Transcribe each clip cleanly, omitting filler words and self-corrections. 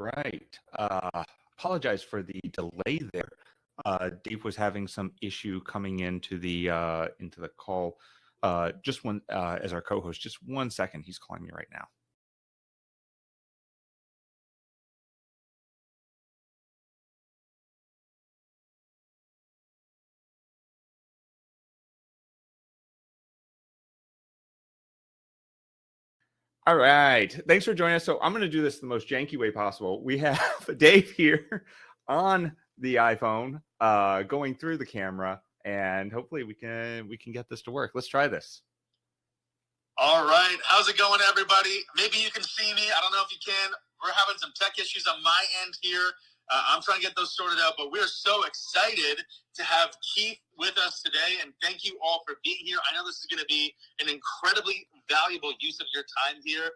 right. Apologize for the delay there. Dave was having some issue coming into the call. Just one as our co-host. Just 1 second. He's calling me right now. All right. Thanks for joining us. So I'm going to do this the most janky way possible. We have Dave here on the iPhone, going through the camera, and hopefully we can get this to work. Let's try this. All right. How's it going, everybody? Maybe you can see me. I don't know if you can. We're having some tech issues on my end here. I'm trying to get those sorted out, but we're so excited to have Keith with us today, and thank you all for being here. I know this is going to be an incredibly valuable use of your time here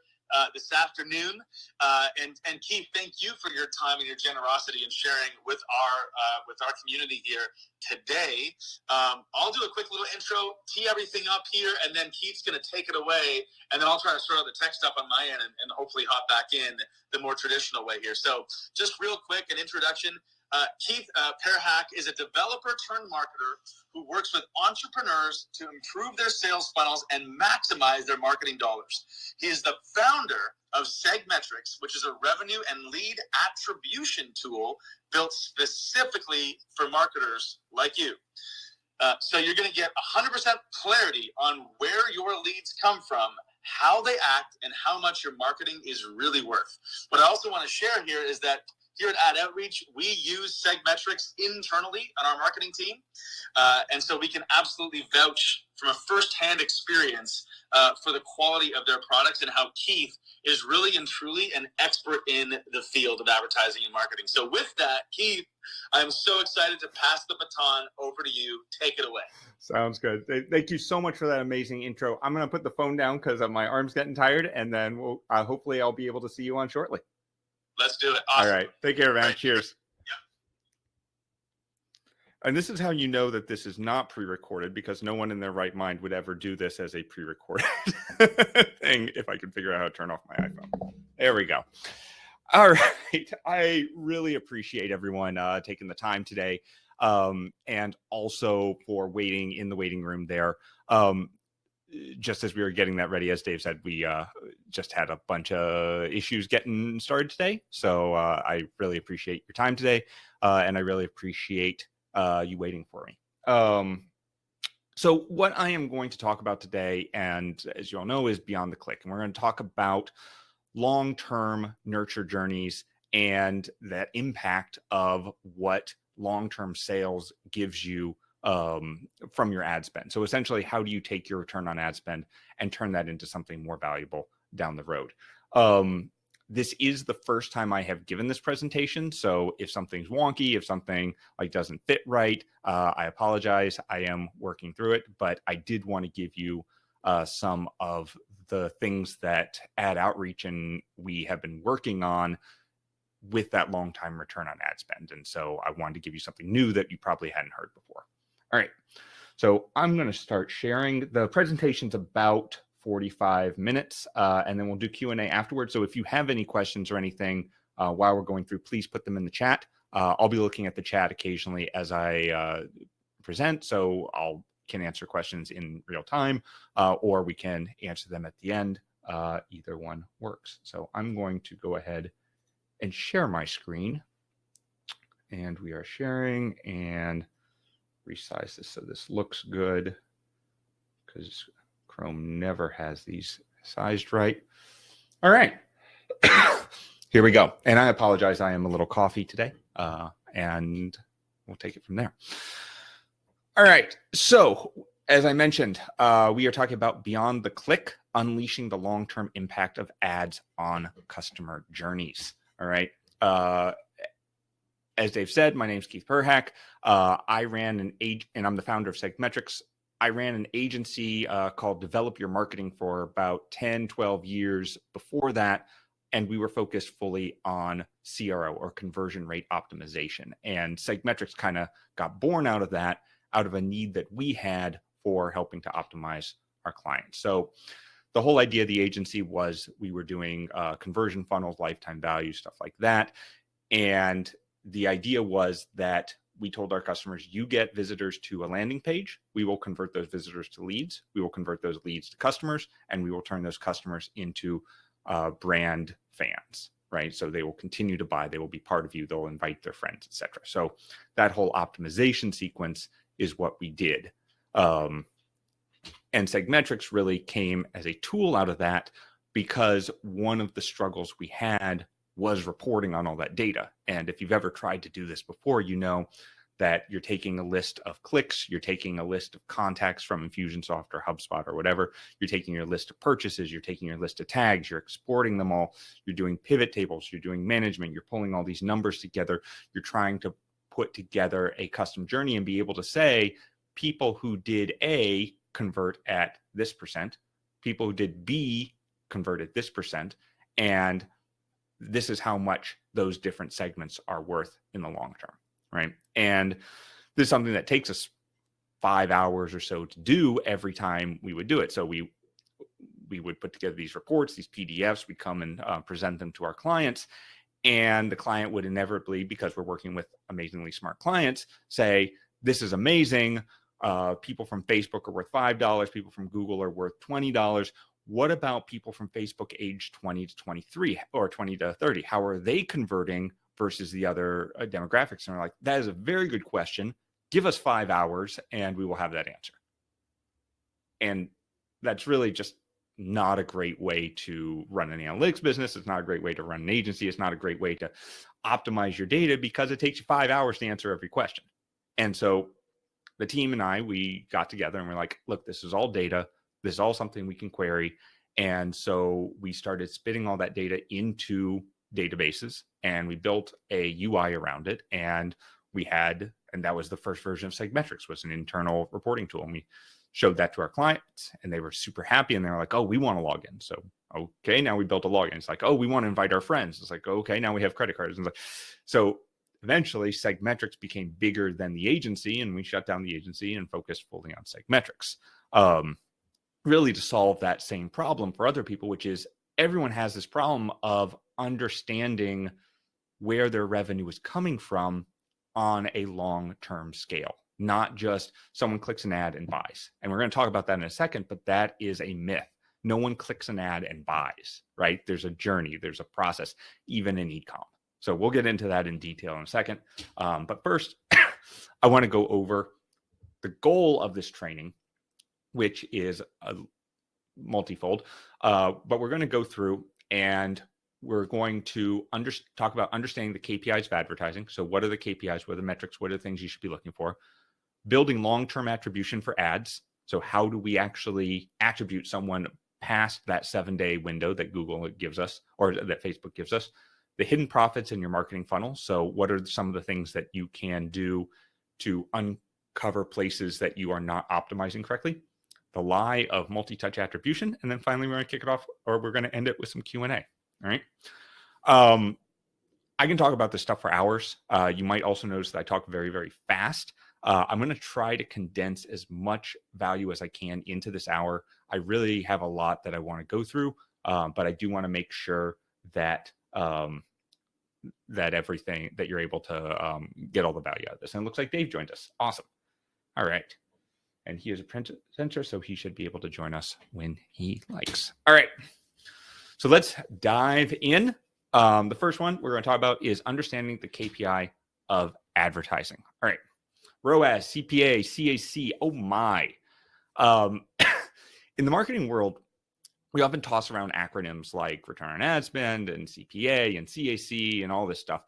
this afternoon. And Keith, thank you for your time and your generosity in sharing with our community here today. I'll do a quick little intro, tee everything up here, and then Keith's going to take it away, and then I'll try to sort out the tech stuff on my end and hopefully hop back in the more traditional way here. So just real quick, an introduction. Keith Perhac is a developer turned marketer who works with entrepreneurs to improve their sales funnels and maximize their marketing dollars. He is the founder of SegMetrics, which is a revenue and lead attribution tool built specifically for marketers like you. So you're going to get 100% clarity on where your leads come from, how they act, and how much your marketing is really worth. What I also want to share here is that here at Ad Outreach, we use SegMetrics internally on our marketing team. And so we can absolutely vouch from a firsthand experience for the quality of their products and how Keith is really and truly an expert in the field of advertising and marketing. So with that, Keith, I'm so excited to pass the baton over to you. Take it away. Sounds good. Thank you so much for that amazing intro. I'm going to put the phone down because my arm's getting tired, and then hopefully I'll be able to see you on shortly. Let's do it. Awesome. All right. Take care, man. Right. Cheers. Yep. And this is how you know that this is not pre-recorded, because no one in their right mind would ever do this as a pre-recorded thing if I could figure out how to turn off my iPhone. There we go. All right. I really appreciate everyone taking the time today, and also for waiting in the waiting room there. Just as we were getting that ready, as Dave said, we just had a bunch of issues getting started today. So I really appreciate your time today, and I really appreciate you waiting for me. So what I am going to talk about today, and as you all know, is Beyond the Click. And we're going to talk about long-term nurture journeys and that impact of what long-term sales gives you from your ad spend. So essentially, how do you take your return on ad spend and turn that into something more valuable down the road? This is the first time I have given this presentation. So if something's wonky, if something doesn't fit right, I apologize. I am working through it, but I did want to give you some of the things that Ad Outreach and we have been working on with that long-time return on ad spend. And so I wanted to give you something new that you probably hadn't heard before. All right, so I'm going to start sharing. The presentation's about 45 minutes, and then we'll do Q&A afterwards. So if you have any questions or anything while we're going through, please put them in the chat. I'll be looking at the chat occasionally as I present, so can answer questions in real time, or we can answer them at the end. Either one works. So I'm going to go ahead and share my screen, and we are sharing, and resize this so this looks good, because Chrome never has these sized right. All right, here we go. And I apologize, I am a little coffee today, and we'll take it from there. All right, so as I mentioned, we are talking about Beyond the Click, unleashing the long-term impact of ads on customer journeys. All right. As Dave said, my name is Keith Perhac. I ran an and I'm the founder of SegMetrics. I ran an agency called Develop Your Marketing for about 10, 12 years before that. And we were focused fully on CRO, or conversion rate optimization. And SegMetrics kind of got born out of that, out of a need that we had for helping to optimize our clients. So the whole idea of the agency was we were doing conversion funnels, lifetime value, stuff like that. And the idea was that we told our customers, you get visitors to a landing page. We will convert those visitors to leads. We will convert those leads to customers, and we will turn those customers into brand fans, right? So they will continue to buy. They will be part of you. They'll invite their friends, etc. So that whole optimization sequence is what we did. And SegMetrics really came as a tool out of that, because one of the struggles we had was reporting on all that data. And if you've ever tried to do this before, you know that you're taking a list of clicks, you're taking a list of contacts from Infusionsoft or HubSpot or whatever, you're taking your list of purchases, you're taking your list of tags, you're exporting them all, you're doing pivot tables, you're doing management, you're pulling all these numbers together, you're trying to put together a custom journey and be able to say, people who did A convert at this percent, people who did B convert at this percent, and this is how much those different segments are worth in the long term, right? And this is something that takes us 5 hours or so to do every time we would do it. So we would put together these reports, these PDFs, we come and present them to our clients, and the client would inevitably, because we're working with amazingly smart clients, say, this is amazing. People from Facebook are worth $5. People from Google are worth $20. What about people from Facebook age 20 to 23 or 20 to 30? How are they converting versus the other demographics? And we're like, that is a very good question. Give us 5 hours and we will have that answer. And that's really just not a great way to run an analytics business. It's not a great way to run an agency. It's not a great way to optimize your data, because it takes you 5 hours to answer every question. And so the team and I, we got together and we're like, look, this is all data. This is all something we can query. And so we started spitting all that data into databases, and we built a UI around it. And that was the first version of SegMetrics, was an internal reporting tool. And we showed that to our clients, and they were super happy. And they were like, oh, we want to log in. So, okay, now we built a login. It's like, oh, we want to invite our friends. It's like, okay, now we have credit cards. And so eventually SegMetrics became bigger than the agency, and we shut down the agency and focused fully on SegMetrics. Really to solve that same problem for other people, which is everyone has this problem of understanding where their revenue is coming from on a long-term scale, not just someone clicks an ad and buys. And we're going to talk about that in a second, but that is a myth. No one clicks an ad and buys, right? There's a journey, there's a process, even in e-com. So we'll get into that in detail in a second. But first, I want to go over the goal of this training, which is multifold. But we're going to go through and we're going to talk about understanding the KPIs of advertising. So what are the KPIs? What are the metrics? What are the things you should be looking for? Building long-term attribution for ads. So how do we actually attribute someone past that 7-day window that Google gives us, or that Facebook gives us? The hidden profits in your marketing funnel. So what are some of the things that you can do to uncover places that you are not optimizing correctly? The lie of multi-touch attribution. And then finally, we're going to kick it off, or we're going to end it with some Q&A. All right. I can talk about this stuff for hours. You might also notice that I talk very, very fast. I'm going to try to condense as much value as I can into this hour. I really have a lot that I want to go through, but I do want to make sure that everything, that you're able to get all the value out of this. And it looks like Dave joined us. Awesome. All right. And he is a presenter, so he should be able to join us when he likes. All right. So let's dive in. The first one we're going to talk about is understanding the KPI of advertising. All right. ROAS, CPA, CAC. Oh my. In the marketing world, we often toss around acronyms like return on ad spend and CPA and CAC and all this stuff.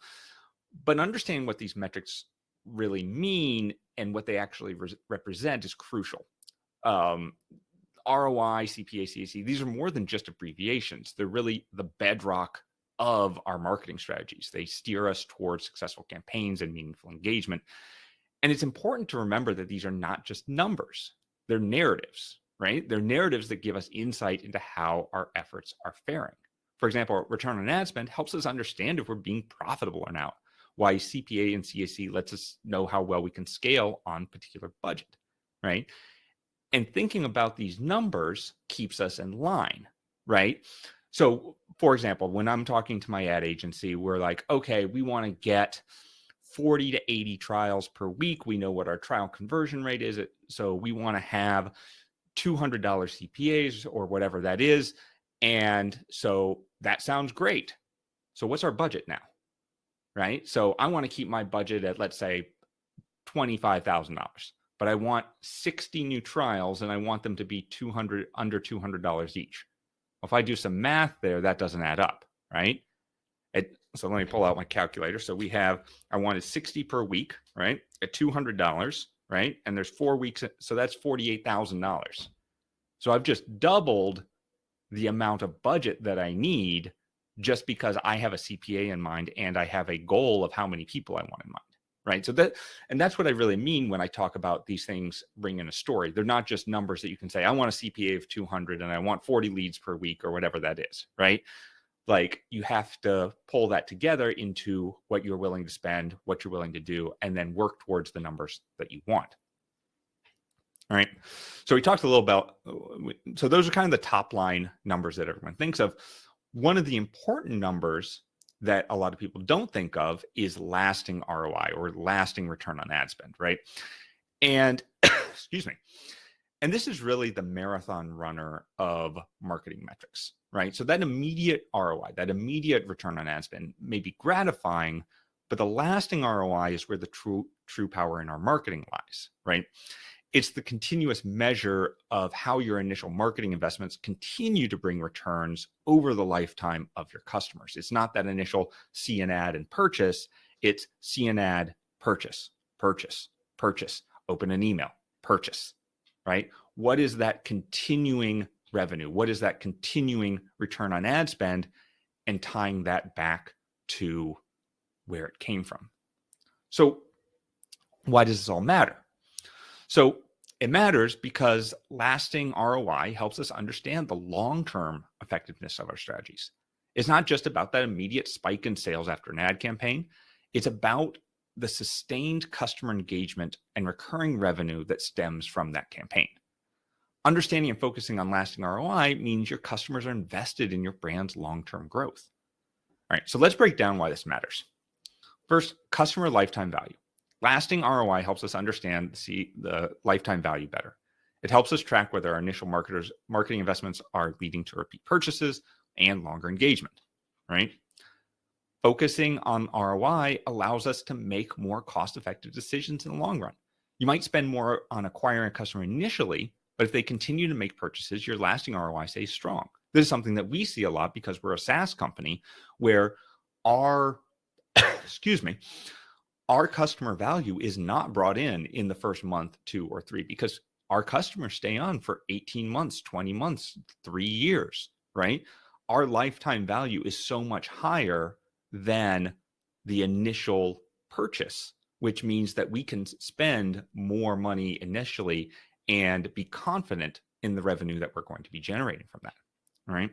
But understanding what these metrics really mean and what they actually represent is crucial. ROI, CPA, CAC, these are more than just abbreviations. They're really the bedrock of our marketing strategies. They steer us towards successful campaigns and meaningful engagement. And it's important to remember that these are not just numbers. They're narratives, right? They're narratives that give us insight into how our efforts are faring. For example, return on ad spend helps us understand if we're being profitable or not, why CPA and CAC lets us know how well we can scale on particular budget, right? And thinking about these numbers keeps us in line, right? So, for example, when I'm talking to my ad agency, we're like, okay, we want to get 40 to 80 trials per week. We know what our trial conversion rate is. So we want to have $200 CPAs or whatever that is. And so that sounds great. So what's our budget now? Right? So I want to keep my budget at, let's say, $25,000, but I want 60 new trials and I want them to be under $200 each. Well, if I do some math there, that doesn't add up, right? So let me pull out my calculator. So I wanted 60 per week, right? At $200, right? And there's 4 weeks. So that's $48,000. So I've just doubled the amount of budget that I need just because I have a CPA in mind and I have a goal of how many people I want in mind, right? So that's what I really mean when I talk about these things bringing a story. They're not just numbers that you can say, I want a CPA of 200 and I want 40 leads per week or whatever that is, right? Like you have to pull that together into what you're willing to spend, what you're willing to do, and then work towards the numbers that you want. All right. So we talked a little about, so those are kind of the top line numbers that everyone thinks of. One of the important numbers that a lot of people don't think of is lasting ROI or lasting return on ad spend, right? And excuse me. And this is really the marathon runner of marketing metrics, right? So that immediate ROI, that immediate return on ad spend may be gratifying, but the lasting ROI is where the true power in our marketing lies, right? It's the continuous measure of how your initial marketing investments continue to bring returns over the lifetime of your customers. It's not that initial see an ad and purchase. It's see an ad, purchase, purchase, purchase, open an email, purchase, right? What is that continuing revenue? What is that continuing return on ad spend? And tying that back to where it came from. So why does this all matter? So it matters because lasting ROI helps us understand the long-term effectiveness of our strategies. It's not just about that immediate spike in sales after an ad campaign. It's about the sustained customer engagement and recurring revenue that stems from that campaign. Understanding and focusing on lasting ROI means your customers are invested in your brand's long-term growth. All right, so let's break down why this matters. First, customer lifetime value. Lasting ROI helps us understand the lifetime value better. It helps us track whether our initial marketing investments are leading to repeat purchases and longer engagement, right? Focusing on ROI allows us to make more cost-effective decisions in the long run. You might spend more on acquiring a customer initially, but if they continue to make purchases, your lasting ROI stays strong. This is something that we see a lot because we're a SaaS company where our our customer value is not brought in the first month, 2 or 3, because our customers stay on for 18 months, 20 months, 3 years, right? Our lifetime value is so much higher than the initial purchase, which means that we can spend more money initially and be confident in the revenue that we're going to be generating from that, right?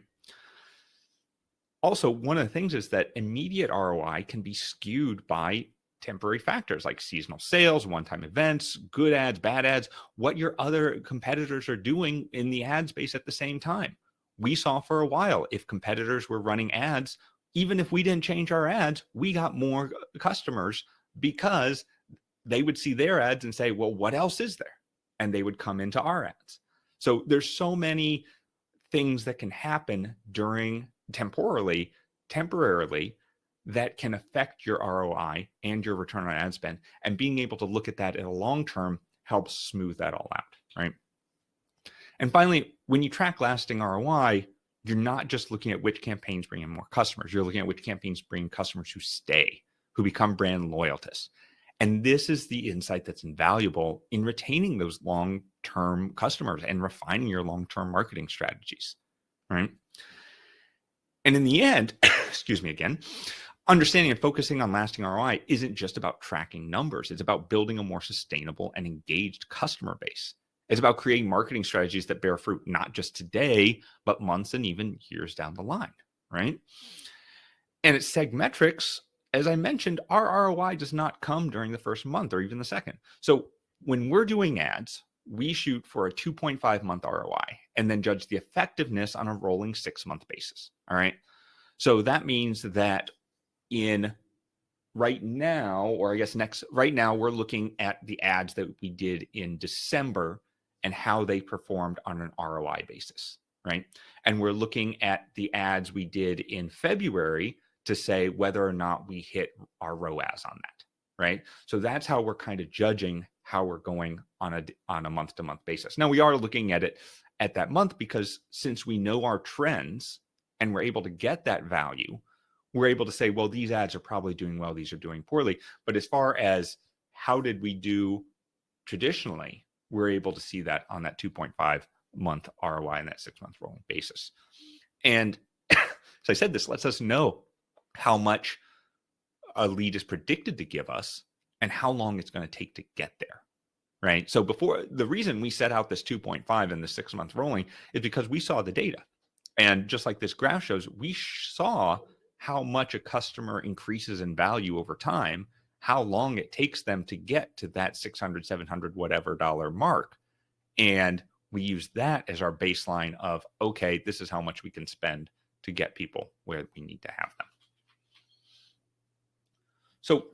Also, one of the things is that immediate ROI can be skewed by temporary factors like seasonal sales, one-time events, good ads, bad ads, what your other competitors are doing in the ad space at the same time. We saw for a while, if competitors were running ads, even if we didn't change our ads, we got more customers because they would see their ads and say, well, what else is there? And they would come into our ads. So there's so many things that can happen temporarily, that can affect your ROI and your return on ad spend. And being able to look at that in a long term helps smooth that all out, right? And finally, when you track lasting ROI, you're not just looking at which campaigns bring in more customers. You're looking at which campaigns bring customers who stay, who become brand loyalists. And this is the insight that's invaluable in retaining those long-term customers and refining your long-term marketing strategies, right? And in the end, understanding and focusing on lasting ROI isn't just about tracking numbers. It's about building a more sustainable and engaged customer base. It's about creating marketing strategies that bear fruit, not just today, but months and even years down the line, right? And at SegMetrics, as I mentioned, our ROI does not come during the first month or even the second. So when we're doing ads, we shoot for a 2.5 month ROI and then judge the effectiveness on a rolling 6-month basis. All right. So that means that right now, we're looking at the ads that we did in December and how they performed on an ROI basis, right? And we're looking at the ads we did in February to say whether or not we hit our ROAS on that, right? So that's how we're kind of judging how we're going on a month-to-month basis. Now, we are looking at it at that month because since we know our trends and we're able to get that value, we're able to say, well, these ads are probably doing well, these are doing poorly. But as far as how did we do traditionally, we're able to see that on that 2.5 month ROI and that 6-month rolling basis. And so I said, this lets us know how much a lead is predicted to give us and how long it's going to take to get there, right? So the reason we set out this 2.5 and the 6-month rolling is because we saw the data. And just like this graph shows, we saw how much a customer increases in value over time, how long it takes them to get to that 600, 700, whatever dollar mark. And we use that as our baseline of, okay, this is how much we can spend to get people where we need to have them. So,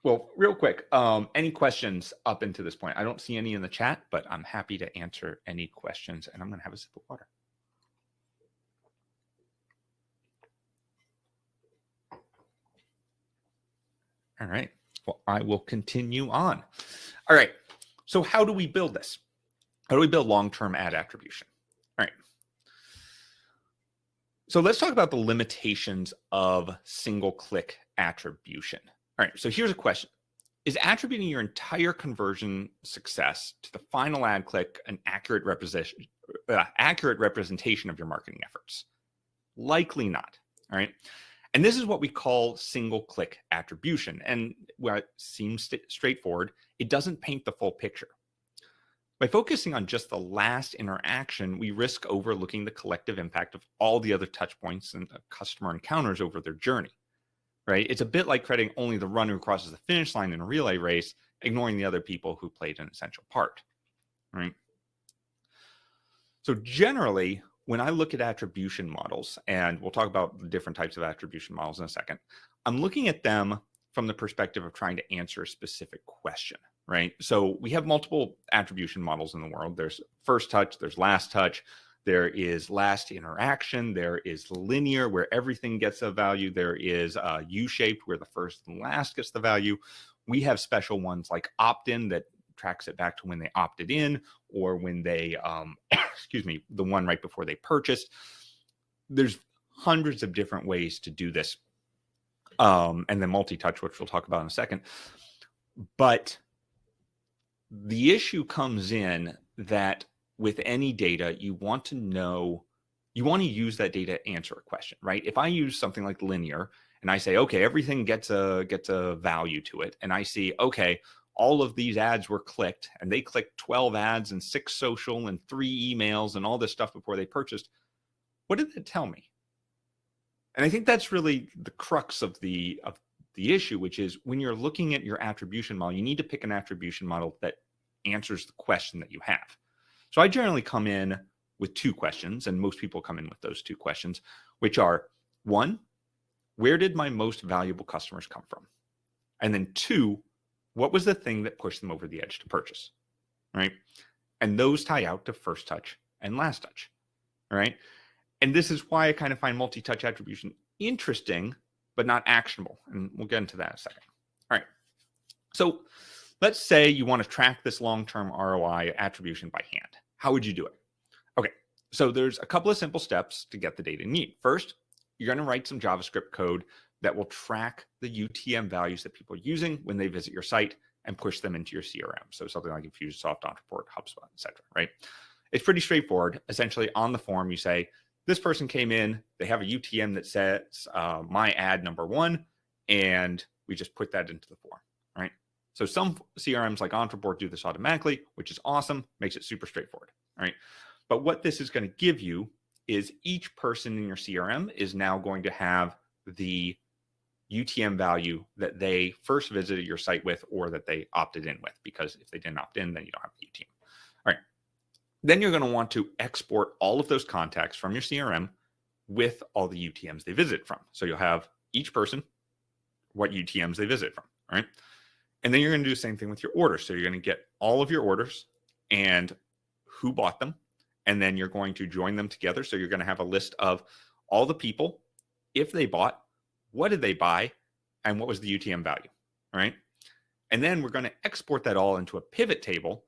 well, real quick, any questions up until this point? I don't see any in the chat, but I'm happy to answer any questions, and I'm going to have a sip of water. All right. Well, I will continue on. All right. So how do we build this? How do we build long-term ad attribution? All right. So let's talk about the limitations of single-click attribution. All right. So here's a question. Is attributing your entire conversion success to the final ad click an accurate representation of your marketing efforts? Likely not. All right. And this is what we call single-click attribution. And where it seems straightforward, it doesn't paint the full picture. By focusing on just the last interaction, we risk overlooking the collective impact of all the other touch points and customer encounters over their journey, right? It's a bit like crediting only the runner who crosses the finish line in a relay race, ignoring the other people who played an essential part, right? So generally, when I look at attribution models, and we'll talk about the different types of attribution models in a second, I'm looking at them from the perspective of trying to answer a specific question, right? So we have multiple attribution models in the world. There's first touch, there's last touch, there is last interaction, there is linear where everything gets a value, there is U-shaped where the first and last gets the value. We have special ones like opt-in that tracks it back to when they opted in or when they, the one right before they purchased. There's hundreds of different ways to do this. And then multi-touch, which we'll talk about in a second. But the issue comes in that with any data, you want to use that data to answer a question, right? If I use something like linear and I say, okay, everything gets a value to it. And I see, okay, all of these ads were clicked and they clicked 12 ads and 6 social and 3 emails and all this stuff before they purchased. What did that tell me? And I think that's really the crux of the issue, which is when you're looking at your attribution model, you need to pick an attribution model that answers the question that you have. So I generally come in with 2 questions, and most people come in with those 2 questions, which are 1, where did my most valuable customers come from? And then 2, what was the thing that pushed them over the edge to purchase, right? And those tie out to first touch and last touch, right? And this is why I kind of find multi-touch attribution interesting, but not actionable. And we'll get into that in a second. All right. So let's say you want to track this long-term ROI attribution by hand. How would you do it? Okay. So there's a couple of simple steps to get the data you need. First, you're going to write some JavaScript code that will track the UTM values that people are using when they visit your site and push them into your CRM. So something like Infusionsoft, Ontraport, HubSpot, etc. Right? It's pretty straightforward. Essentially, on the form, you say, this person came in, they have a UTM that says my ad number 1, and we just put that into the form, right? So some CRMs like Ontraport do this automatically, which is awesome, makes it super straightforward, right? But what this is going to give you is each person in your CRM is now going to have the UTM value that they first visited your site with or that they opted in with, because if they didn't opt in, then you don't have the UTM. All right. Then you're going to want to export all of those contacts from your CRM with all the UTMs they visit from. So you'll have each person, what UTMs they visit from, all right? And then you're going to do the same thing with your orders. So you're going to get all of your orders and who bought them, and then you're going to join them together. So you're going to have a list of all the people, if they bought, what did they buy, and what was the UTM value, all right? And then we're going to export that all into a pivot table,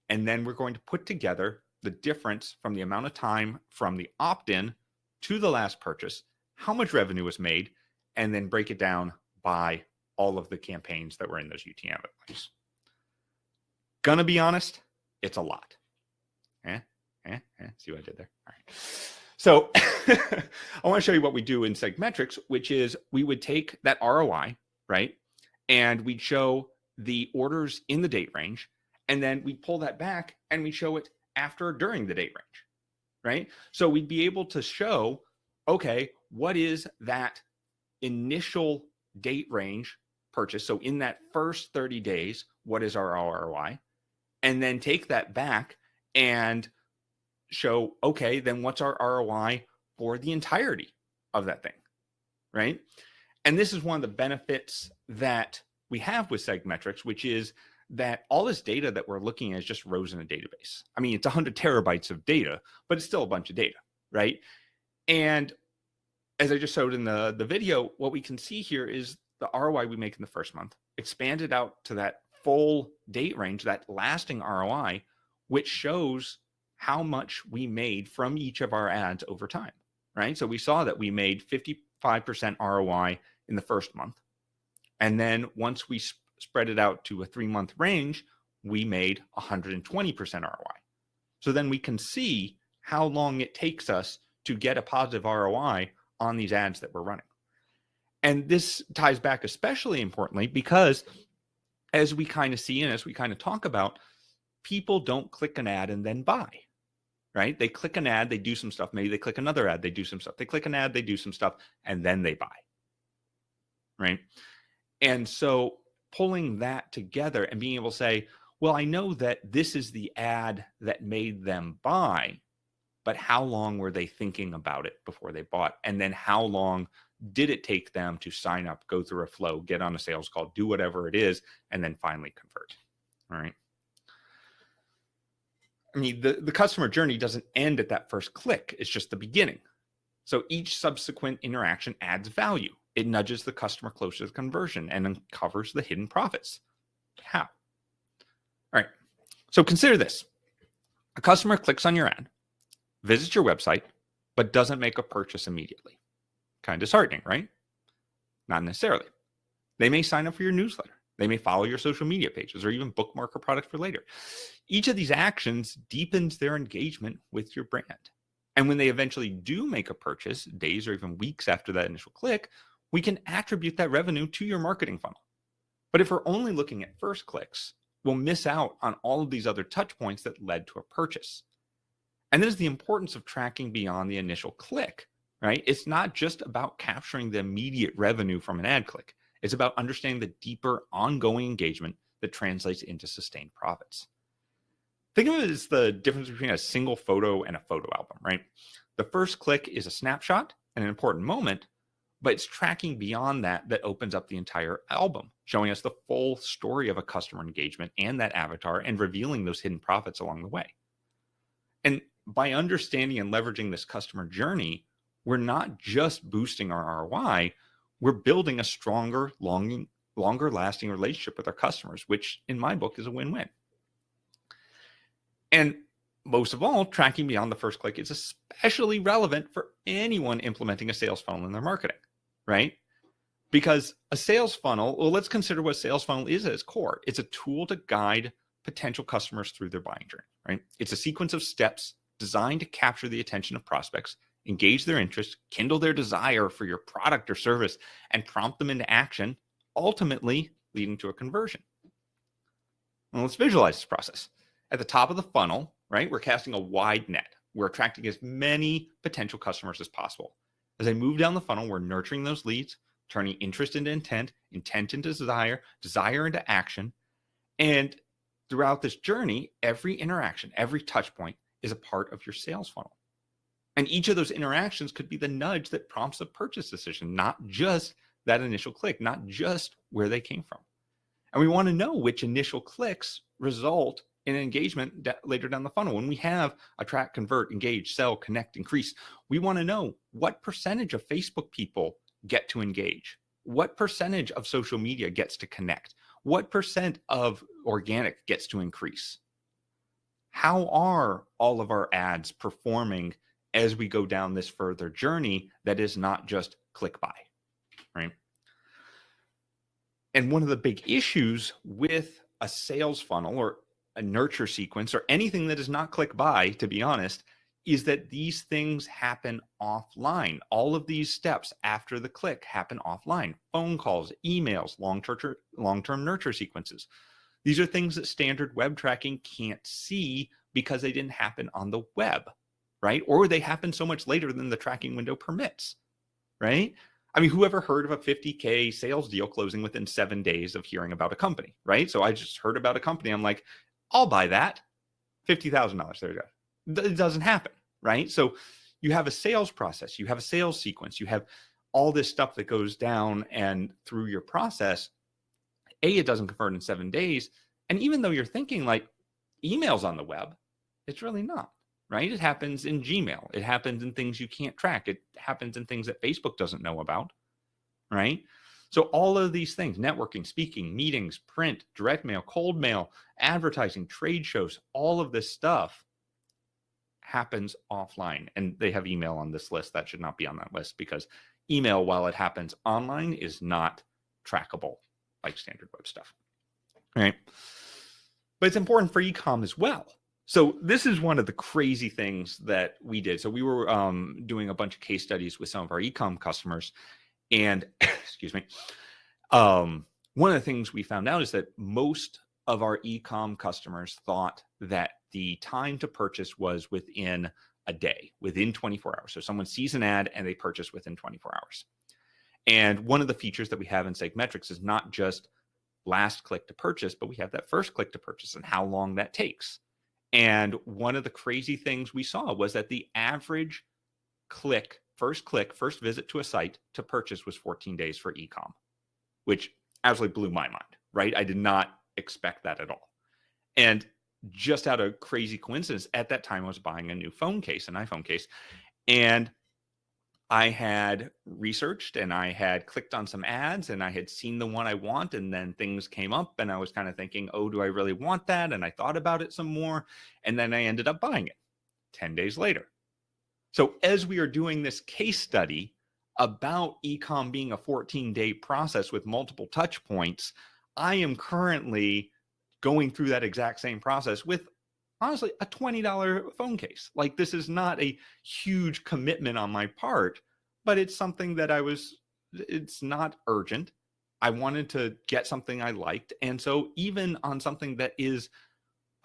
and then we're going to put together the difference from the amount of time from the opt-in to the last purchase, how much revenue was made, and then break it down by all of the campaigns that were in those UTM values. Gonna be honest, it's a lot. See what I did there? All right. So I want to show you what we do in SegMetrics, which is we would take that ROI, right? And we'd show the orders in the date range, and then we pull that back and we show it after or during the date range, right? So we'd be able to show, okay, what is that initial date range purchase? So in that first 30 days, what is our ROI? And then take that back and show, okay, then what's our ROI for the entirety of that thing, right? And this is one of the benefits that we have with SegMetrics, which is that all this data that we're looking at is just rows in a database. I mean, it's 100 terabytes of data, but it's still a bunch of data, right? And as I just showed in the video, what we can see here is the ROI we make in the first month, expanded out to that full date range, that lasting ROI, which shows how much we made from each of our ads over time, right? So we saw that we made 55% ROI in the first month. And then once we spread it out to a 3-month range, we made 120% ROI. So then we can see how long it takes us to get a positive ROI on these ads that we're running. And this ties back especially importantly because as we kind of see and as we kind of talk about, people don't click an ad and then buy, right? They click an ad, they do some stuff. Maybe they click another ad, they do some stuff. They click an ad, they do some stuff, and then they buy, right? And so pulling that together and being able to say, well, I know that this is the ad that made them buy, but how long were they thinking about it before they bought? And then how long did it take them to sign up, go through a flow, get on a sales call, do whatever it is, and then finally convert, all right? I mean, the customer journey doesn't end at that first click. It's just the beginning. So each subsequent interaction adds value. It nudges the customer closer to the conversion and uncovers the hidden profits. How? All right. So consider this. A customer clicks on your ad, visits your website, but doesn't make a purchase immediately. Kind of disheartening, right? Not necessarily. They may sign up for your newsletter. They may follow your social media pages or even bookmark a product for later. Each of these actions deepens their engagement with your brand. And when they eventually do make a purchase, days or even weeks after that initial click, we can attribute that revenue to your marketing funnel. But if we're only looking at first clicks, we'll miss out on all of these other touch points that led to a purchase. And there's the importance of tracking beyond the initial click, right? It's not just about capturing the immediate revenue from an ad click. It's about understanding the deeper ongoing engagement that translates into sustained profits. Think of it as the difference between a single photo and a photo album, right? The first click is a snapshot and an important moment, but it's tracking beyond that that opens up the entire album, showing us the full story of a customer engagement and that avatar and revealing those hidden profits along the way. And by understanding and leveraging this customer journey, we're not just boosting our ROI, we're building a stronger, longer lasting relationship with our customers, which in my book is a win-win. And most of all, tracking beyond the first click is especially relevant for anyone implementing a sales funnel in their marketing, right? Because a sales funnel, well, let's consider what a sales funnel is at its core. It's a tool to guide potential customers through their buying journey, right? It's a sequence of steps designed to capture the attention of prospects, engage their interest, kindle their desire for your product or service, and prompt them into action, ultimately leading to a conversion. Well, let's visualize this process. At the top of the funnel, right, we're casting a wide net. We're attracting as many potential customers as possible. As they move down the funnel, we're nurturing those leads. turning interest into intent, intent into desire, desire into action. And throughout this journey, every interaction, every touch point is a part of your sales funnel. And each of those interactions could be the nudge that prompts a purchase decision, not just that initial click, not just where they came from. And we want to know which initial clicks result in engagement later down the funnel. When we have attract, convert, engage, sell, connect, increase, we want to know what percentage of Facebook people get to engage, what percentage of social media gets to connect, what percent of organic gets to increase. How are all of our ads performing as we go down this further journey that is not just click buy, right? And one of the big issues with a sales funnel or a nurture sequence or anything that is not click buy, to be honest, is that these things happen offline. All of these steps after the click happen offline. Phone calls, emails, long-term nurture sequences. These are things that standard web tracking can't see because they didn't happen on the web, right? Or they happen so much later than the tracking window permits, right? I mean, who ever heard of a 50K sales deal closing within 7 days of hearing about a company, right? So I just heard about a company. I'm like, I'll buy that. $50,000. There you go. It doesn't happen, right? So you have a sales process, you have a sales sequence, you have all this stuff that goes down and through your process. It doesn't convert in 7 days. And even though you're thinking like emails on the web, it's really not, right? It happens in Gmail. It happens in things you can't track. It happens in things that Facebook doesn't know about, right? So all of these things, networking, speaking, meetings, print, direct mail, cold mail, advertising, trade shows, all of this stuff happens offline. And they have email on this list. That should not be on that list because email, while it happens online, is not trackable like standard web stuff, right? But it's important for e-com as well. So this is one of the crazy things that we did. So we were doing a bunch of case studies with some of our e-com customers. And excuse me, one of the things we found out is that most of our e-com customers thought that the time to purchase was within a day, within 24 hours. So someone sees an ad and they purchase within 24 hours. And one of the features that we have in SegMetrics is not just last click to purchase, but we have that first click to purchase and how long that takes. And one of the crazy things we saw was that the average click, first visit to a site to purchase was 14 days for e-com, which absolutely blew my mind, right? I did not expect that at all. And just out of crazy coincidence, at that time, I was buying a new phone case, an iPhone case, and I had researched and I had clicked on some ads and I had seen the one I want, and then things came up and I was kind of thinking, oh, do I really want that? And I thought about it some more, and then I ended up buying it 10 days later. So as we are doing this case study about e-com being a 14-day process with multiple touch points, I am currently going through that exact same process with, honestly, a $20 phone case. Like, this is not a huge commitment on my part, but it's something that it's not urgent. I wanted to get something I liked. And so even on something that is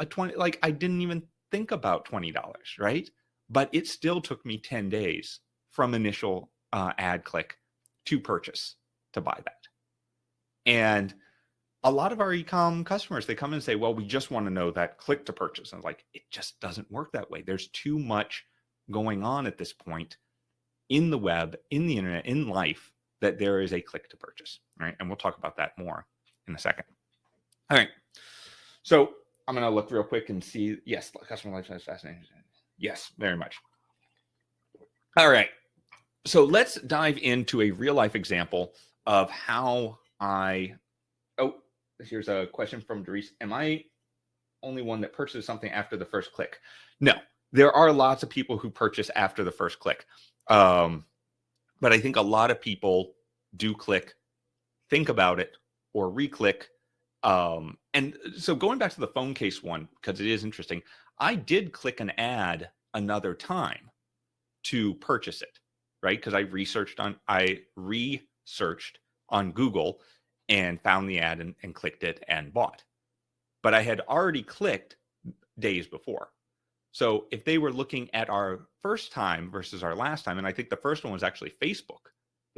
a 20, like, I didn't even think about $20, right? But it still took me 10 days from initial ad click to purchase to buy that. And a lot of our e-com customers, they come and say, well, we just want to know that click to purchase. And I'm like, it just doesn't work that way. There's too much going on at this point in the web, in the internet, in life, that there is a click to purchase, right? And we'll talk about that more in a second. All right. So I'm going to look real quick and see. Yes, customer lifestyle is fascinating. Yes, very much. All right. So let's dive into a real life example of how here's a question from Doris. Am I only one that purchases something after the first click? No, there are lots of people who purchase after the first click. But I think a lot of people do click, think about it, or re-click. And so going back to the phone case one, because it is interesting, I did click an ad another time to purchase it, right? Because I researched on Google and found the ad and clicked it and bought. But I had already clicked days before. So if they were looking at our first time versus our last time, and I think the first one was actually Facebook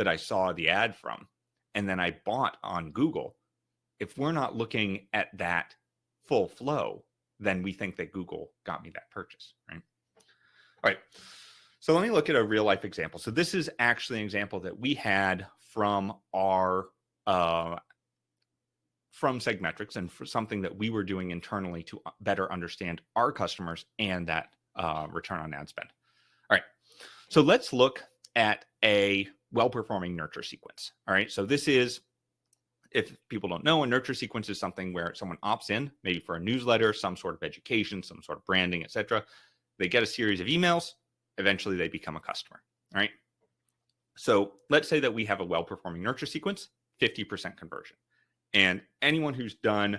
that I saw the ad from and then I bought on Google, if we're not looking at that full flow, then we think that Google got me that purchase, right? All right. So let me look at a real life example. So this is actually an example that we had from our from SegMetrics, and for something that we were doing internally to better understand our customers and that return on ad spend. All right. So let's look at a well-performing nurture sequence. All right. So this is, if people don't know, a nurture sequence is something where someone opts in, maybe for a newsletter, some sort of education, some sort of branding, etc. They get a series of emails. Eventually, they become a customer. All right. So let's say that we have a well-performing nurture sequence, 50% conversion. And anyone who's done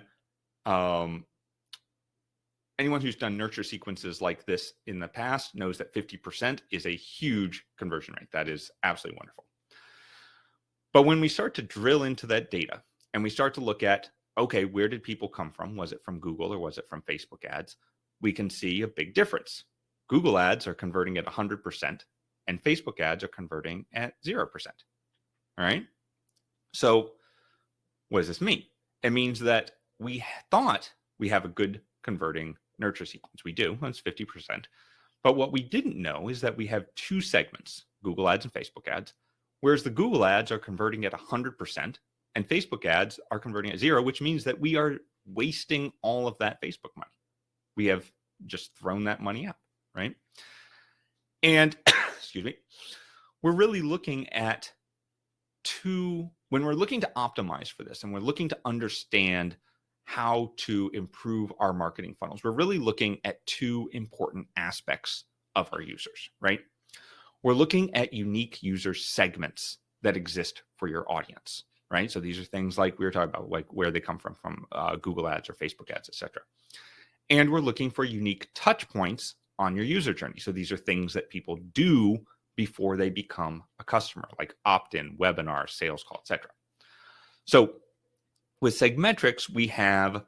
nurture sequences like this in the past knows that 50% is a huge conversion rate. That is absolutely wonderful. But when we start to drill into that data and we start to look at, okay, where did people come from? Was it from Google or was it from Facebook ads? We can see a big difference. Google ads are converting at 100% and Facebook ads are converting at 0%. All right. So what does this mean? It means that we thought we have a good converting nurture sequence. We do. That's 50%. But what we didn't know is that we have two segments, Google ads and Facebook ads, whereas the Google ads are converting at 100% and Facebook ads are converting at 0, which means that we are wasting all of that Facebook money. We have just thrown that money out, right? And, excuse me, we're really looking at when we're looking to optimize for this and we're looking to understand how to improve our marketing funnels, we're really looking at two important aspects of our users, right? We're looking at unique user segments that exist for your audience, right? So these are things like we were talking about, like where they come from Google ads or Facebook ads, etc. And we're looking for unique touch points on your user journey. So these are things that people do before they become a customer, like opt-in, webinar, sales call, etc. So with SegMetrics, we have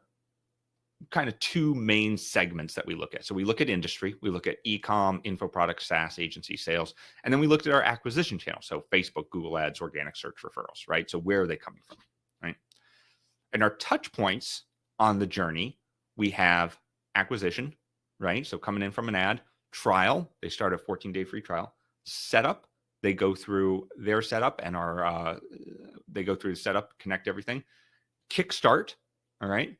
kind of two main segments that we look at. So we look at industry, we look at e-com, info products, SaaS, agency, sales, and then we looked at our acquisition channel. So Facebook, Google ads, organic search referrals, right? So where are they coming from, right? And our touch points on the journey, we have acquisition, right? So coming in from an ad, trial, they start a 14-day free trial. Setup, they go through their setup and they go through the setup, connect everything. Kickstart, all right,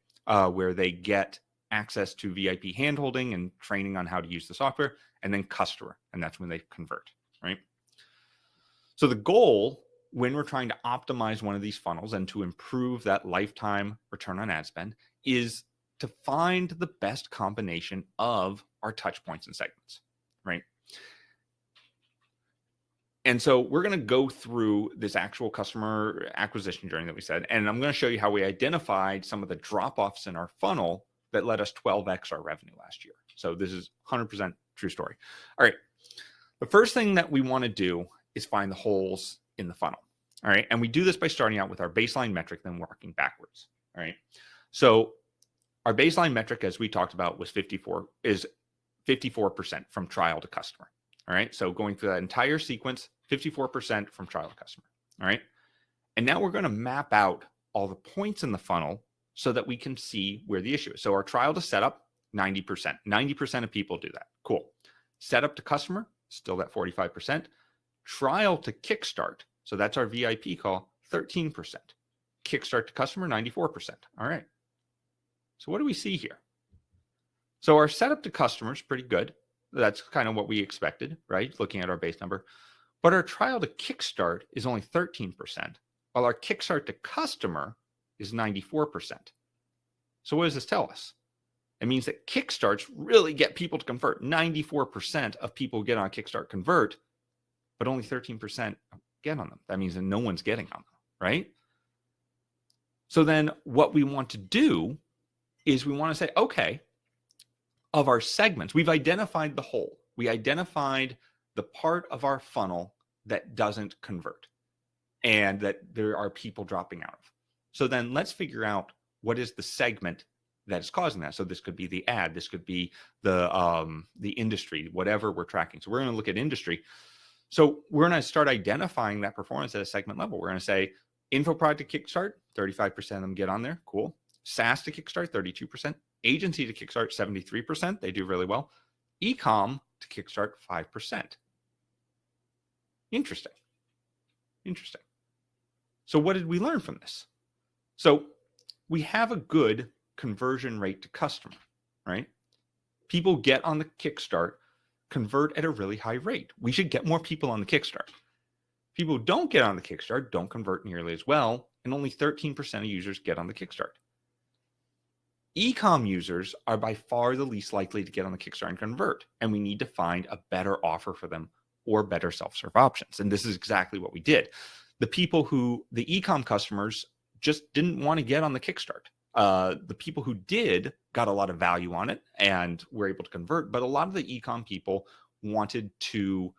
where they get access to VIP handholding and training on how to use the software, and then customer, and that's when they convert, right? So the goal when we're trying to optimize one of these funnels and to improve that lifetime return on ad spend is to find the best combination of our touch points and segments, right? And so we're going to go through this actual customer acquisition journey that we said, and I'm going to show you how we identified some of the drop-offs in our funnel that let us 12x our revenue last year. So this is 100% true story. All right. The first thing that we want to do is find the holes in the funnel. All right. And we do this by starting out with our baseline metric, then working backwards. All right. So our baseline metric, as we talked about, was 54% from trial to customer. All right. So going through that entire sequence, 54% from trial to customer. All right. And now we're going to map out all the points in the funnel so that we can see where the issue is. So our trial to setup, 90%. 90% of people do that. Cool. Setup to customer, still that 45%. Trial to kickstart, so that's our VIP call, 13%. Kickstart to customer, 94%. All right. So what do we see here? So our setup to customer is pretty good. That's kind of what we expected, right? Looking at our base number. But our trial to kickstart is only 13%, while our kickstart to customer is 94%. So what does this tell us? It means that kickstarts really get people to convert. 94% of people get on Kickstart convert, but only 13% get on them. That means that no one's getting on them, right? So then what we want to do is we want to say, okay, of our segments, we've identified the hole. We identified the part of our funnel that doesn't convert and that there are people dropping out of. So then let's figure out what is the segment that is causing that. So this could be the ad, this could be the industry, whatever we're tracking. So we're going to look at industry. So we're going to start identifying that performance at a segment level. We're going to say info product to Kickstart, 35% of them get on there. Cool. SaaS to Kickstart, 32%. Agency to Kickstart, 73%. They do really well. E-com to Kickstart, 5%. Interesting. So what did we learn from this? So we have a good conversion rate to customer, right? People get on the Kickstart, convert at a really high rate. We should get more people on the Kickstart. People who don't get on the Kickstart don't convert nearly as well, and only 13% of users get on the Kickstart. E-com users are by far the least likely to get on the Kickstart and convert, and we need to find a better offer for them or better self-serve options. And this is exactly what we did. The e-com customers just didn't want to get on the Kickstart. The people who did got a lot of value on it and were able to convert, but a lot of the e-com people wanted to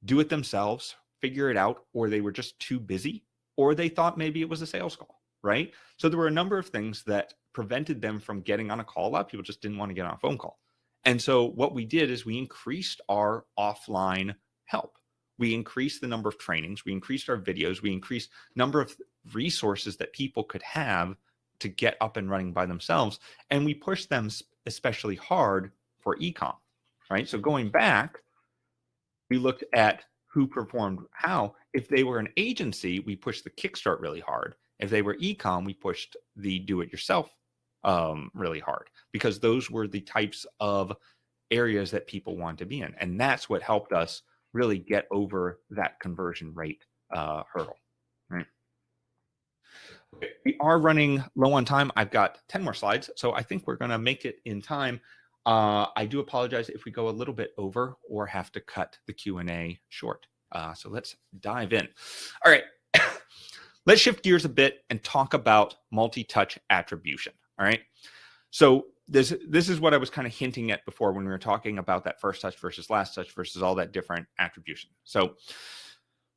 do it themselves, figure it out, or they were just too busy, or they thought maybe it was a sales call, right? So there were a number of things that prevented them from getting on a call. A lot of people just didn't want to get on a phone call. And so what we did is we increased our offline help. We increased the number of trainings, we increased our videos, we increased number of resources that people could have to get up and running by themselves. And we pushed them especially hard for e-com, right? So going back, we looked at who performed how. If they were an agency, we pushed the Kickstart really hard. If they were e-com, we pushed the do-it-yourself really hard, because those were the types of areas that people want to be in. And that's what helped us really get over that conversion rate hurdle, right? Okay, we are running low on time. I've got 10 more slides, so I think we're going to make it in time. I do apologize if we go a little bit over or have to cut the Q&A short. So let's dive in. All right, let's shift gears a bit and talk about multi-touch attribution. All right, so this is what I was kind of hinting at before when we were talking about that first touch versus last touch versus all that different attribution. So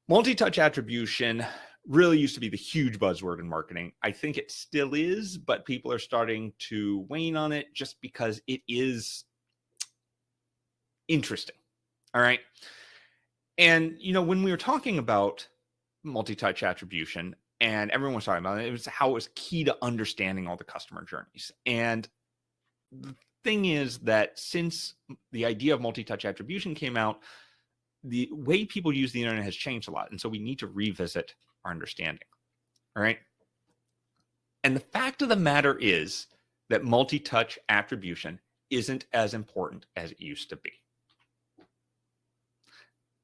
multi-touch attribution really used to be the huge buzzword in marketing. I think it still is, but people are starting to wane on it just because it is interesting. All right. And, you know, when we were talking about multi-touch attribution and everyone was talking about it, it was how it was key to understanding all the customer journeys. And the thing is that since the idea of multi-touch attribution came out, the way people use the internet has changed a lot. And so we need to revisit our understanding. All right. And the fact of the matter is that multi-touch attribution isn't as important as it used to be.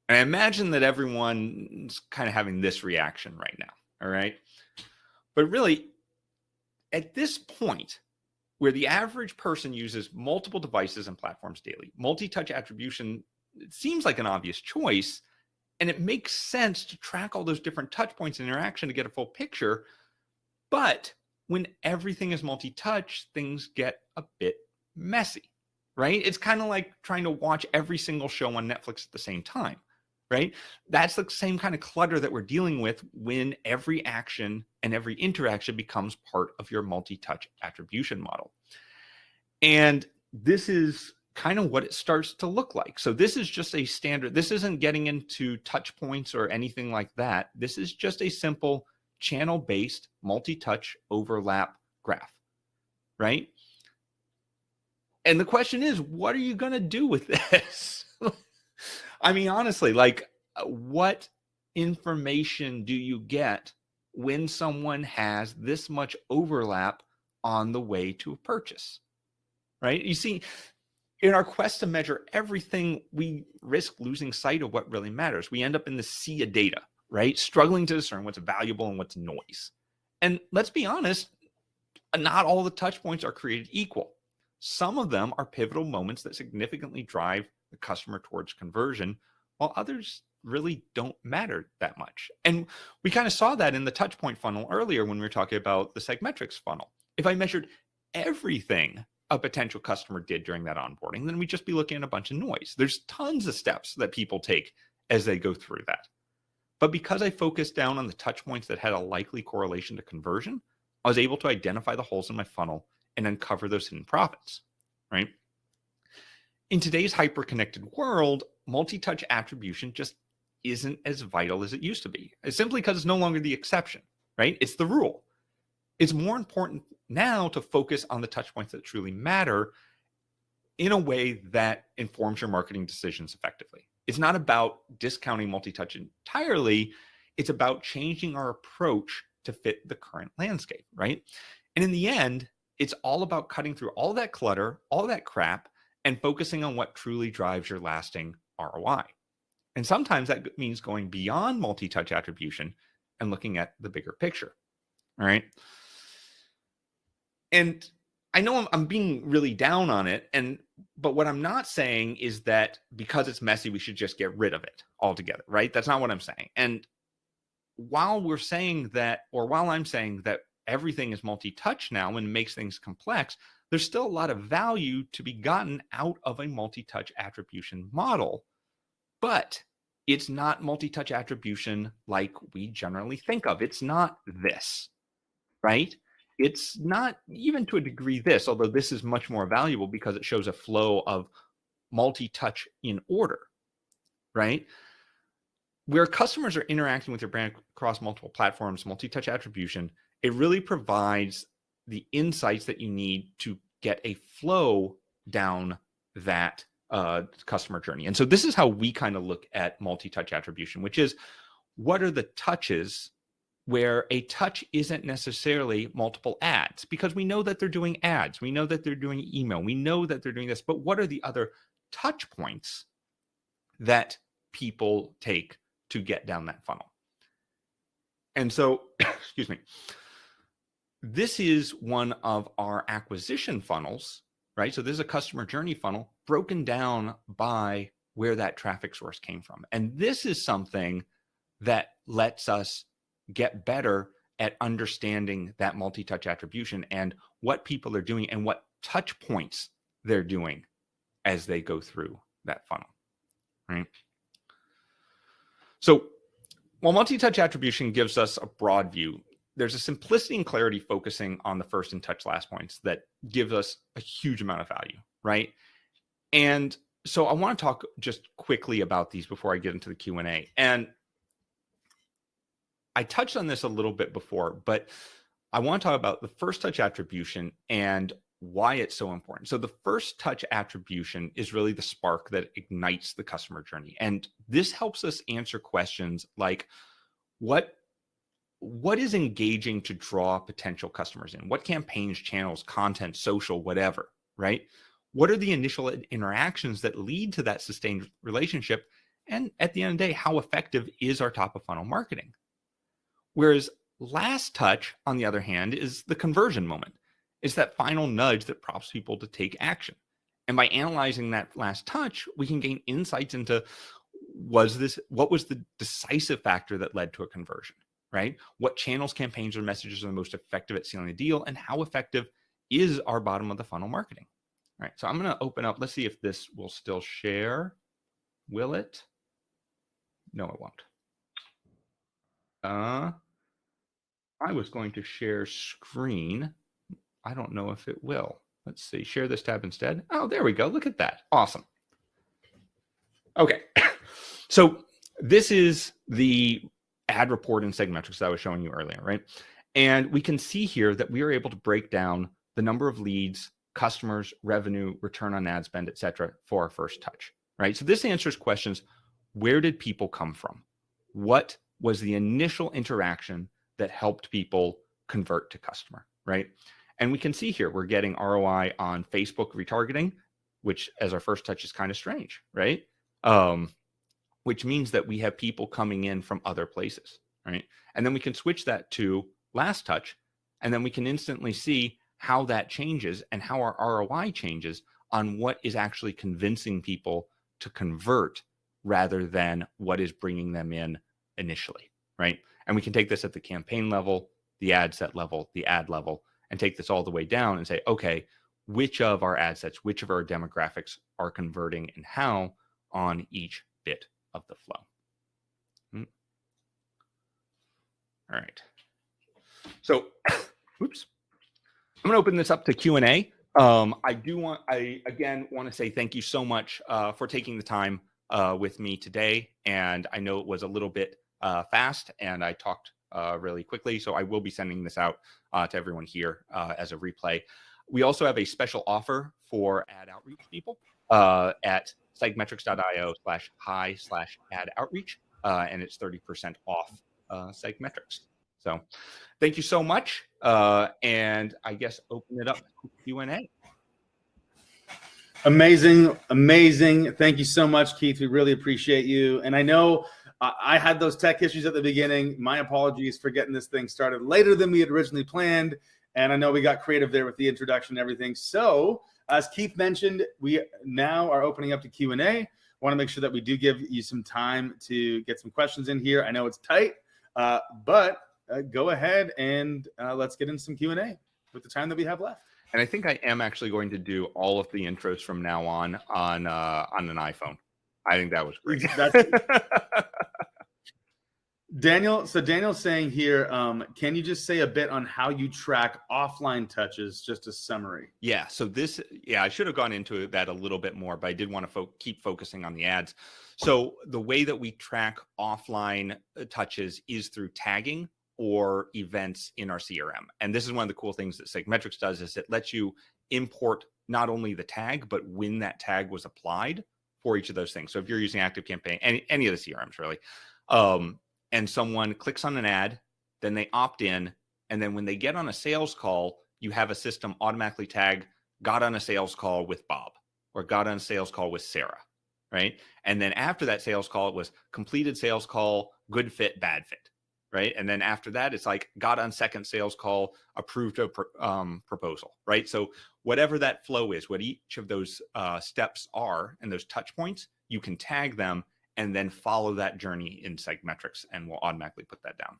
And I imagine that everyone's kind of having this reaction right now. All right. But really, at this point, where the average person uses multiple devices and platforms daily, multi-touch attribution, it seems like an obvious choice, and it makes sense to track all those different touch points and interaction to get a full picture. But when everything is multi-touch, things get a bit messy, right? It's kind of like trying to watch every single show on Netflix at the same time, right? That's the same kind of clutter that we're dealing with when every action and every interaction becomes part of your multi-touch attribution model. And this is kind of what it starts to look like. So this is just a standard. This isn't getting into touch points or anything like that. This is just a simple channel-based multi-touch overlap graph, right? And the question is, what are you going to do with this? I mean, honestly, like, what information do you get when someone has this much overlap on the way to a purchase, right? You see, in our quest to measure everything, we risk losing sight of what really matters. We end up in the sea of data, right? Struggling to discern what's valuable and what's noise. And let's be honest, not all the touch points are created equal. Some of them are pivotal moments that significantly drive the customer towards conversion, while others really don't matter that much. And we kind of saw that in the touch point funnel earlier when we were talking about the SegMetrics funnel. If I measured everything a potential customer did during that onboarding, then we'd just be looking at a bunch of noise. There's tons of steps that people take as they go through that. But because I focused down on the touch points that had a likely correlation to conversion, I was able to identify the holes in my funnel and uncover those hidden profits, right? In today's hyper-connected world, multi-touch attribution just isn't as vital as it used to be. It's simply because it's no longer the exception, right? It's the rule. It's more important now to focus on the touch points that truly matter in a way that informs your marketing decisions effectively. It's not about discounting multi-touch entirely. It's about changing our approach to fit the current landscape, right? And in the end, it's all about cutting through all that clutter, all that crap, and focusing on what truly drives your lasting ROI. And sometimes that means going beyond multi-touch attribution and looking at the bigger picture, all right? And I know I'm being really down on it, but what I'm not saying is that because it's messy, we should just get rid of it altogether, right? That's not what I'm saying. And while we're saying that, or while I'm saying that everything is multi-touch now and makes things complex, there's still a lot of value to be gotten out of a multi-touch attribution model, but it's not multi-touch attribution like we generally think of. It's not this, right? It's not even to a degree this, although this is much more valuable because it shows a flow of multi-touch in order, right? Where customers are interacting with your brand across multiple platforms, multi-touch attribution, it really provides the insights that you need to get a flow down that customer journey. And so this is how we kind of look at multi-touch attribution, which is what are the touches where a touch isn't necessarily multiple ads, because we know that they're doing ads, we know that they're doing email, we know that they're doing this, but what are the other touch points that people take to get down that funnel? And so, excuse me, this is one of our acquisition funnels, right? So this is a customer journey funnel broken down by where that traffic source came from. And this is something that lets us get better at understanding that multi-touch attribution and what people are doing and what touch points they're doing as they go through that funnel, right? So while multi-touch attribution gives us a broad view, there's a simplicity and clarity focusing on the first and touch last points that gives us a huge amount of value, right? And so I want to talk just quickly about these before I get into the Q&A. And I touched on this a little bit before, but I want to talk about the first touch attribution and why it's so important. So the first touch attribution is really the spark that ignites the customer journey. And this helps us answer questions like, what is engaging to draw potential customers in? What campaigns, channels, content, social, whatever, right? What are the initial interactions that lead to that sustained relationship? And at the end of the day, how effective is our top of funnel marketing? Whereas last touch, on the other hand, is the conversion moment. It's that final nudge that prompts people to take action. And by analyzing that last touch, we can gain insights into what was the decisive factor that led to a conversion, right? What channels, campaigns, or messages are the most effective at sealing a deal, and how effective is our bottom of the funnel marketing? All right, so I'm going to open up. Let's see if this will still share. Will it? No, it won't. I was going to share screen. I don't know if it will. Let's see. Share this tab instead. Oh, there we go. Look at that. Awesome. Okay. So this is the ad report in SegMetrics that I was showing you earlier, right? And we can see here that we are able to break down the number of leads, customers, revenue, return on ad spend, et cetera, for our first touch, right? So this answers questions. Where did people come from? What was the initial interaction that helped people convert to customer, right? And we can see here, we're getting ROI on Facebook retargeting, which as our first touch is kind of strange, right? Which means that we have people coming in from other places, right? And then we can switch that to last touch, and then we can instantly see how that changes and how our ROI changes on what is actually convincing people to convert rather than what is bringing them in initially, right? And we can take this at the campaign level, the ad set level, the ad level, and take this all the way down and say, okay, which of our ad sets, which of our demographics are converting and how on each bit of the flow. All right. So, oops. I'm going to open this up to Q&A. I again want to say thank you so much for taking the time with me today. And I know it was a little bit fast and I talked really quickly. So I will be sending this out to everyone here as a replay. We also have a special offer for ad outreach people at segmetrics.io/high/ad outreach. And it's 30% off SegMetrics. So thank you so much. And I guess open it up to Q&A. Amazing. Thank you so much, Keith. We really appreciate you. And I know I had those tech issues at the beginning. My apologies for getting this thing started later than we had originally planned. And I know we got creative there with the introduction and everything. So as Keith mentioned, we now are opening up to Q&A. Want to make sure that we do give you some time to get some questions in here. I know it's tight, but go ahead and let's get in some Q&A with the time that we have left. And I think I am actually going to do all of the intros from now on an iPhone. I think that was great. Daniel, so Daniel's saying here, can you just say a bit on how you track offline touches, just a summary? Yeah, so I should have gone into that a little bit more, but I did want to keep focusing on the ads. So the way that we track offline touches is through tagging or events in our CRM. And this is one of the cool things that SegMetrics does is it lets you import not only the tag, but when that tag was applied for each of those things. So if you're using ActiveCampaign, any of the CRMs really, and someone clicks on an ad, then they opt in, and then when they get on a sales call, you have a system automatically tag, got on a sales call with Bob, or got on a sales call with Sarah, right? And then after that sales call, it was completed sales call, good fit, bad fit, right? And then after that, it's like got on second sales call, approved a proposal, right? So whatever that flow is, what each of those steps are and those touch points, you can tag them and then follow that journey in SegMetrics, and we'll automatically put that down.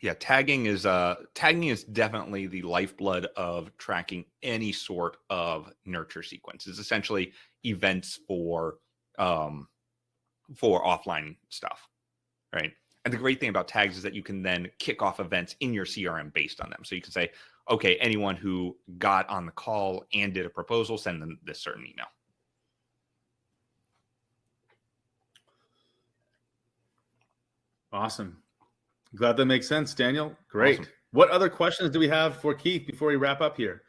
Yeah, tagging is definitely the lifeblood of tracking any sort of nurture sequence. It's essentially events for offline stuff, right? And the great thing about tags is that you can then kick off events in your CRM based on them. So you can say, okay, anyone who got on the call and did a proposal, send them this certain email. Awesome. Glad that makes sense, Daniel. Great. Awesome. What other questions do we have for Keith before we wrap up here?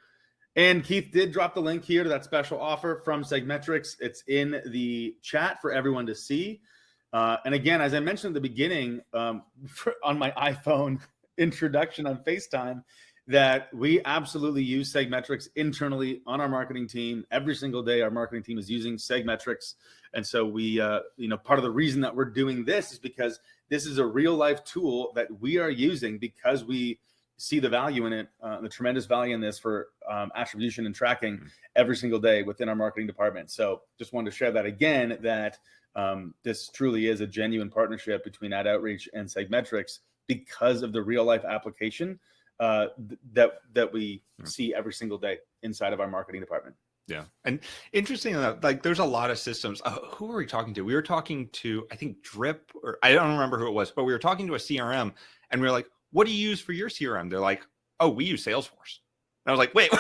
And Keith did drop the link here to that special offer from SegMetrics. It's in the chat for everyone to see. And again, as I mentioned at the beginning, on my iPhone introduction on FaceTime, that we absolutely use SegMetrics internally on our marketing team. Every single day, our marketing team is using SegMetrics. And so we, part of the reason that we're doing this is because this is a real life tool that we are using because we see the value in it, the tremendous value in this for attribution and tracking every single day within our marketing department. So just wanted to share that again, that this truly is a genuine partnership between Ad Outreach and SegMetrics because of the real life application that we see every single day inside of our marketing department. Yeah. And interesting enough, like there's a lot of systems. Who were we talking to? We were talking to, I think Drip, or I don't remember who it was, but we were talking to a CRM and we were like, what do you use for your CRM? They're like, oh, we use Salesforce. And I was like, wait,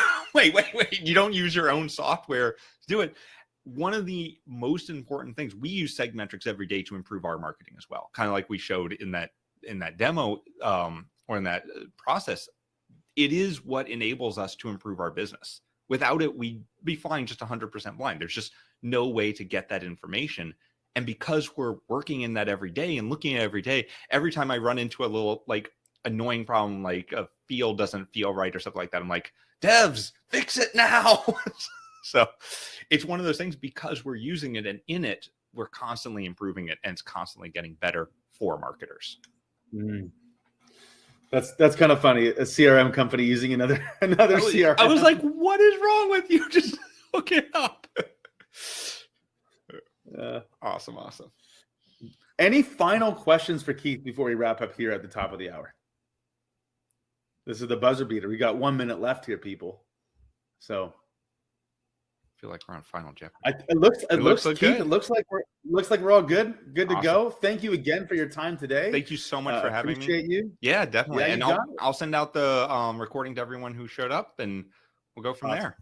you don't use your own software to do it. One of the most important things, we use SegMetrics every day to improve our marketing as well. Kind of like we showed in that demo or in that process. It is what enables us to improve our business. Without it, we'd be flying just 100% blind. There's just no way to get that information. And because we're working in that every day and looking at it every day, every time I run into a little like annoying problem, like a field doesn't feel right or something like that, I'm like, devs, fix it now. So it's one of those things, because we're using it and in it, we're constantly improving it and it's constantly getting better for marketers. That's kind of funny. A CRM company using another CRM. I was like, what is wrong with you? Just hook it up. Awesome. Any final questions for Keith before we wrap up here at the top of the hour? This is the buzzer beater. We got 1 minute left here, people. So I feel like we're on Final Jeopardy. It looks Keith, good. It looks like we're all good to Awesome. Go. Thank you again for your time today. Thank you so much for having me. Appreciate you. Yeah, definitely. Yeah, and I'll send out the recording to everyone who showed up, and we'll go from there.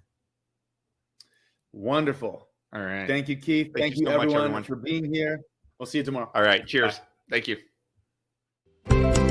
Wonderful. All right. Thank you, Keith. Thank you, so much, everyone, everyone, for being here. We'll see you tomorrow. All right. Cheers. Bye. Thank you.